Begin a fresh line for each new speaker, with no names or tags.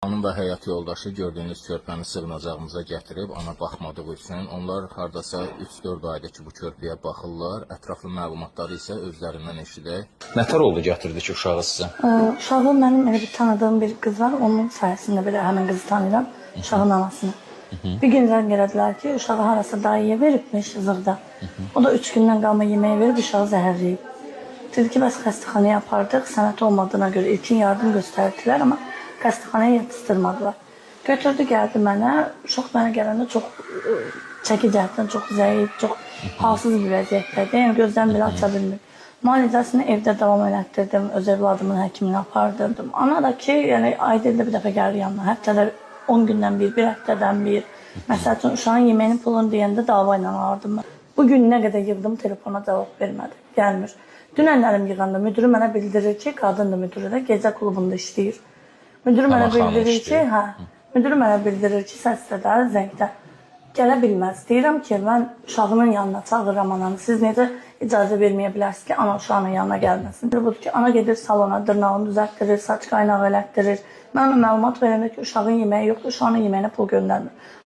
Hanım və həyat yoldaşı gördüyünüz körpəni sığınacağımıza gətirib, ana baxmadığı üçün onlar hardasa 3-4 aydır ki, bu körpəyə baxırlar. Ətraflı məlumatları isə özlərindən eşidək. Nətər oldu gətirdi ki, uşağı sizə?
Uşağı mənim elə bir tanıdığım bir qız var. Onun sayəsində belə həmin qızı tanıyıram. Uşağın anasını. Bir gün zəng elədilər ki, uşağı harasa dayıya veribmiş Zığda. O da 3 gündən qalma yeməyi verib, uşağı zəhərləyib. Dedi ki, bəs xəstəxanaya apardıq. Sənəd olmadığına görə ilkin yardım göstərdilər, amma xəstəxanaya yatışdırmadılar. Götürdü, gəldi mənə. Uşaq mənə gələndə çox çəki cəhətdən çox zəif, çox halsız bir vəziyyətdədir. Yəni gözdən belə aça bilmir. Müalicəsini evdə davam elətdirdim. Öz evladımın həkiminə apardırdım. Ana da ki, yəni ayda ildə bir dəfə gəlir yanına. Həftədə 10 gündən bir həftədən bir. Məsəl üçün uşağın yeməyinin pulunu deyəndə dava ilə alırdım mən. Bugün nə qədər yığdım, telefona cavab vermədi. Gəlmir. Dünənlərim yığanda müdürü mənə bildirir ki, qadındır müdürü də, gecə klubunda işləyir. Müdürü mənə bildirir ki, müdürü mənə bildirir ki, səslədə, zəngdə gələ bilməz. Deyirəm ki, mən uşağının yanına çağırıram ananı. Siz necə icazə verməyə bilərsiniz ki, ana uşağının yanına gəlməsin? Budur ki, ana gedir salona, dırnağını düzəltdirir, saç qaynağı elətdirir. Mən ona məlumat verəndə ki, uşağın yeməyi yoxdur, uşağının yeməyinə pul göndərmir.